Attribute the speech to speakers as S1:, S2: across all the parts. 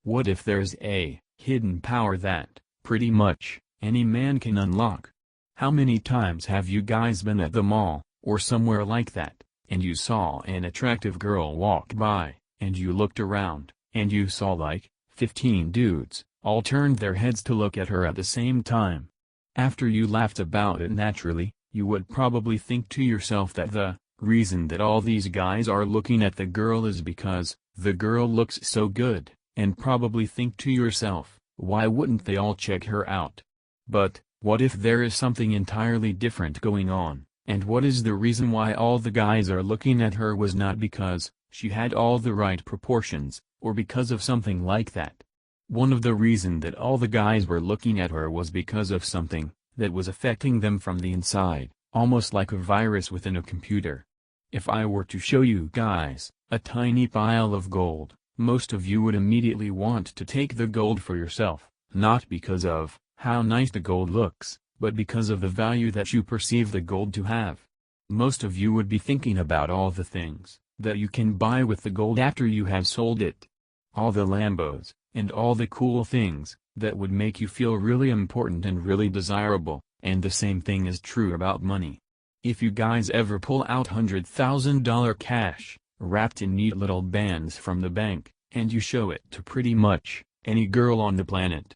S1: What if there's a hidden power that, pretty much, any man can unlock? How many times have you guys been at the mall, or somewhere like that, and you saw an attractive girl walk by, and you looked around, and you saw like 15 dudes, all turned their heads to look at her at the same time? After you laughed about it naturally, you would probably think to yourself that the reason that all these guys are looking at the girl is because the girl looks so good, and probably think to yourself, why wouldn't they all check her out? But, what if there is something entirely different going on, and what is the reason why all the guys are looking at her was not because she had all the right proportions, or because of something like that? One of the reasons that all the guys were looking at her was because of something that was affecting them from the inside, almost like a virus within a computer. If I were to show you guys a tiny pile of gold, most of you would immediately want to take the gold for yourself, not because of how nice the gold looks, but because of the value that you perceive the gold to have. Most of you would be thinking about all the things that you can buy with the gold after you have sold it. All the Lambos, and all the cool things that would make you feel really important and really desirable, and the same thing is true about money. If you guys ever pull out $100,000 cash, wrapped in neat little bands from the bank, and you show it to pretty much any girl on the planet,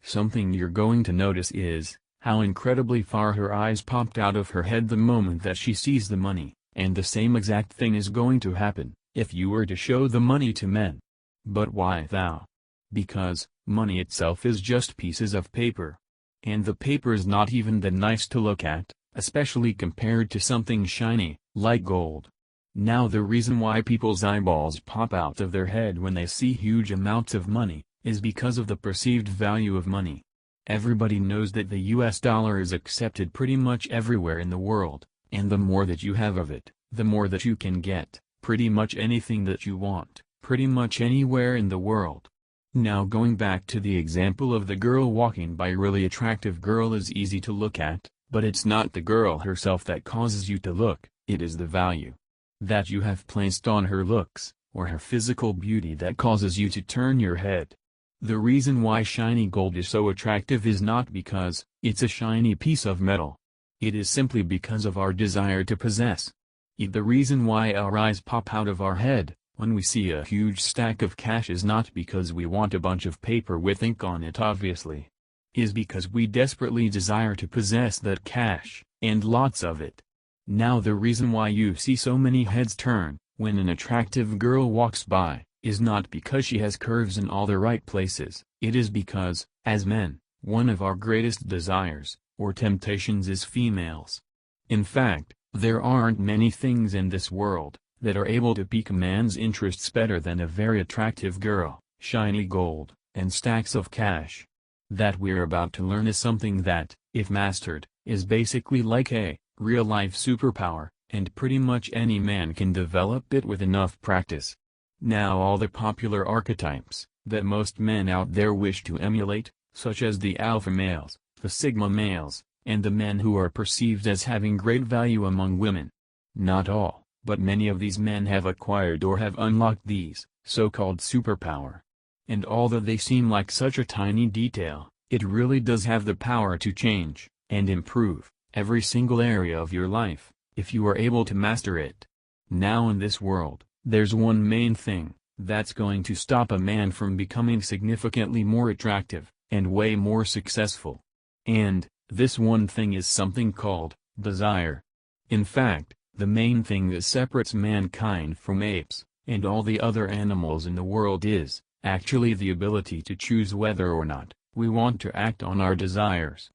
S1: something you're going to notice is how incredibly far her eyes popped out of her head the moment that she sees the money, and the same exact thing is going to happen if you were to show the money to men. But why thou? Because money itself is just pieces of paper. And the paper is not even that nice to look at, especially compared to something shiny, like gold. Now the reason why people's eyeballs pop out of their head when they see huge amounts of money, is because of the perceived value of money. Everybody knows that the US dollar is accepted pretty much everywhere in the world, and the more that you have of it, the more that you can get, pretty much anything that you want, pretty much anywhere in the world. Now going back to the example of the girl walking by, a really attractive girl is easy to look at, but it's not the girl herself that causes you to look, it is the value that you have placed on her looks, or her physical beauty, that causes you to turn your head. The reason why shiny gold is so attractive is not because it's a shiny piece of metal. It is simply because of our desire to possess. The reason why our eyes pop out of our head when we see a huge stack of cash is not because we want a bunch of paper with ink on it, obviously. Is because we desperately desire to possess that cash, and lots of it. Now the reason why you see so many heads turn when an attractive girl walks by is not because she has curves in all the right places. It is because, as men, one of our greatest desires, or temptations, is females. In fact, there aren't many things in this world that are able to pique a man's interests better than a very attractive girl, shiny gold, and stacks of cash. That we're about to learn is something that, if mastered, is basically like a real-life superpower, and pretty much any man can develop it with enough practice. Now all the popular archetypes that most men out there wish to emulate, such as the alpha males, the sigma males, and the men who are perceived as having great value among women. Not all, but many of these men have acquired or have unlocked these so-called superpower. And although they seem like such a tiny detail, it really does have the power to change and improve every single area of your life, if you are able to master it. Now in this world, there's one main thing that's going to stop a man from becoming significantly more attractive, and way more successful. And this one thing is something called desire. In fact, the main thing that separates mankind from apes, and all the other animals in the world is, actually the ability to choose whether or not we want to act on our desires.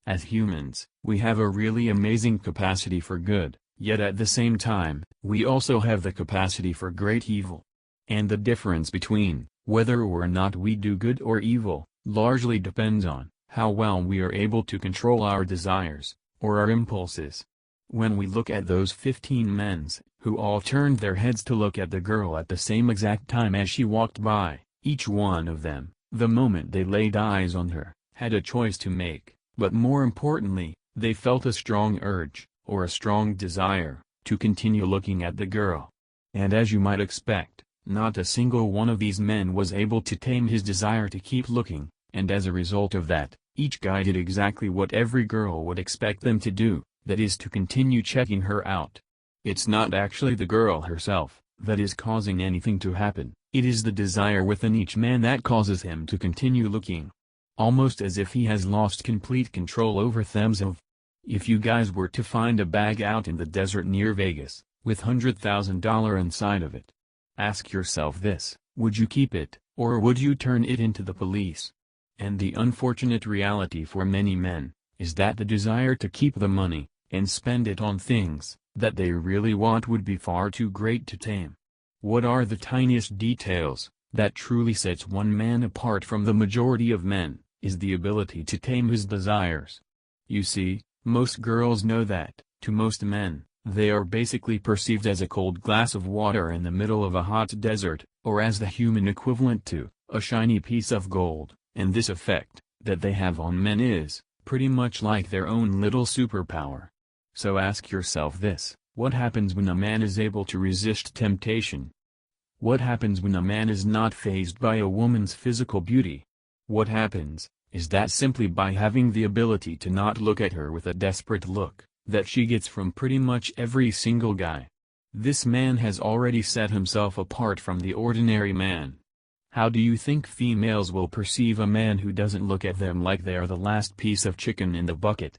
S1: As humans, we have a really amazing capacity for good, yet at the same time, we also have the capacity for great evil. And the difference between whether or not we do good or evil, largely depends on how well we are able to control our desires, or our impulses. When we look at those 15 men, who all turned their heads to look at the girl at the same exact time as she walked by, each one of them, the moment they laid eyes on her, had a choice to make, but more importantly, they felt a strong urge, or a strong desire, to continue looking at the girl. And as you might expect, Not a single one of these men was able to tame his desire to keep looking, and as a result of that, each guy did exactly what every girl would expect them to do, that is to continue checking her out. It's not actually the girl herself that is causing anything to happen, it is the desire within each man that causes him to continue looking. Almost as if he has lost complete control over themselves. If you guys were to find a bag out in the desert near Vegas, with $100,000 inside of it, ask yourself this: would you keep it, or would you turn it into the police? And the unfortunate reality for many men is that the desire to keep the money and spend it on things that they really want would be far too great to tame. What are the tiniest details that truly sets one man apart from the majority of men, is the ability to tame his desires. You see, most girls know that, to most men, they are basically perceived as a cold glass of water in the middle of a hot desert, or as the human equivalent to a shiny piece of gold, and this effect that they have on men is pretty much like their own little superpower. So ask yourself this: what happens when a man is able to resist temptation? What happens when a man is not fazed by a woman's physical beauty? What happens is that simply by having the ability to not look at her with a desperate look that she gets from pretty much every single guy, this man has already set himself apart from the ordinary man. How do you think females will perceive a man who doesn't look at them like they are the last piece of chicken in the bucket?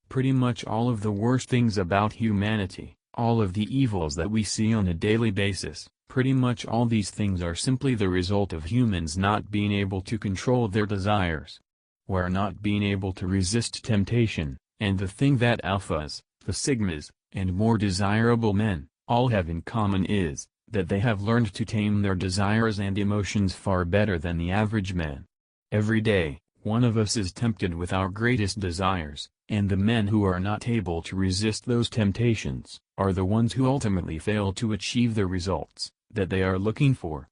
S1: Pretty much all of the worst things about humanity, all of the evils that we see on a daily basis, pretty much all these things are simply the result of humans not being able to control their desires. We're not being able to resist temptation, and the thing that alphas, the sigmas, and more desirable men, all have in common is that they have learned to tame their desires and emotions far better than the average man. Every day, one of us is tempted with our greatest desires, and the men who are not able to resist those temptations are the ones who ultimately fail to achieve the results that they are looking for.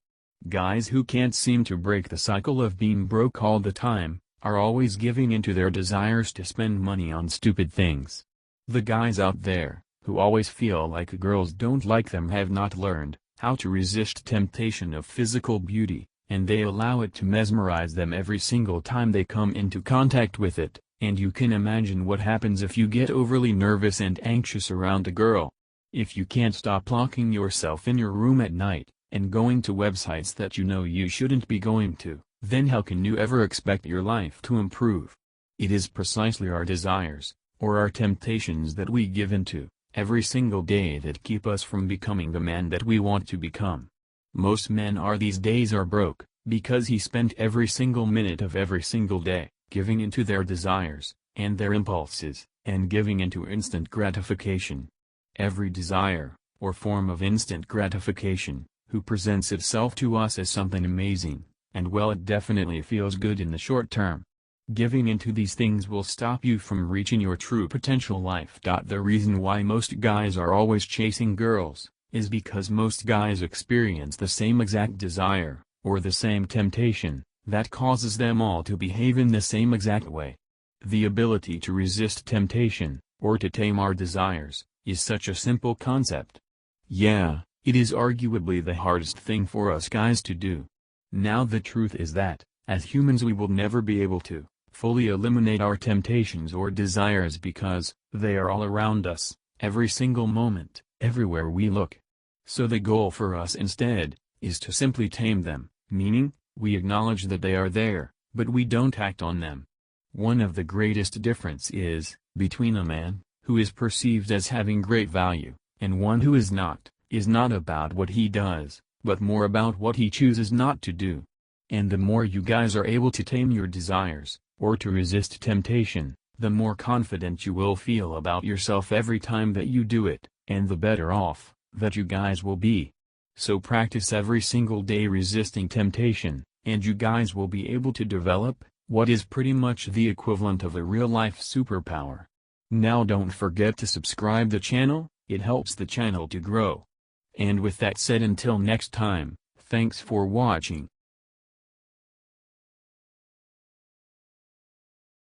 S1: Guys who can't seem to break the cycle of being broke all the time are always giving into their desires to spend money on stupid things. The guys out there who always feel like girls don't like them have not learned how to resist temptation of physical beauty, and they allow it to mesmerize them every single time they come into contact with it. And you can imagine what happens if you get overly nervous and anxious around a girl. If you can't stop locking yourself in your room at night, and going to websites that you know you shouldn't be going to, then how can you ever expect your life to improve? It is precisely our desires, or our temptations that we give into, every single day that keep us from becoming the man that we want to become. Most men these days are broke, because he spent every single minute of every single day giving into their desires, and their impulses, and giving into instant gratification. Every desire, or form of instant gratification, who presents itself to us as something amazing, and well, it definitely feels good in the short term. Giving into these things will stop you from reaching your true potential life. The reason why most guys are always chasing girls, is because most guys experience the same exact desire, or the same temptation, that causes them all to behave in the same exact way. The ability to resist temptation, or to tame our desires, is such a simple concept. Yeah, it is arguably the hardest thing for us guys to do. Now the truth is that, as humans we will never be able to fully eliminate our temptations or desires because they are all around us, every single moment, everywhere we look. So the goal for us instead, is to simply tame them, meaning, we acknowledge that they are there, but we don't act on them. One of the greatest differences between a man who is perceived as having great value, and one who is not about what he does, but more about what he chooses not to do. And the more you guys are able to tame your desires, or to resist temptation, the more confident you will feel about yourself every time that you do it, and the better off that you guys will be. So practice every single day resisting temptation, and you guys will be able to develop what is pretty much the equivalent of a real-life superpower. Now don't forget to subscribe the channel, it helps the channel to grow. And with that said, until next time, thanks for watching.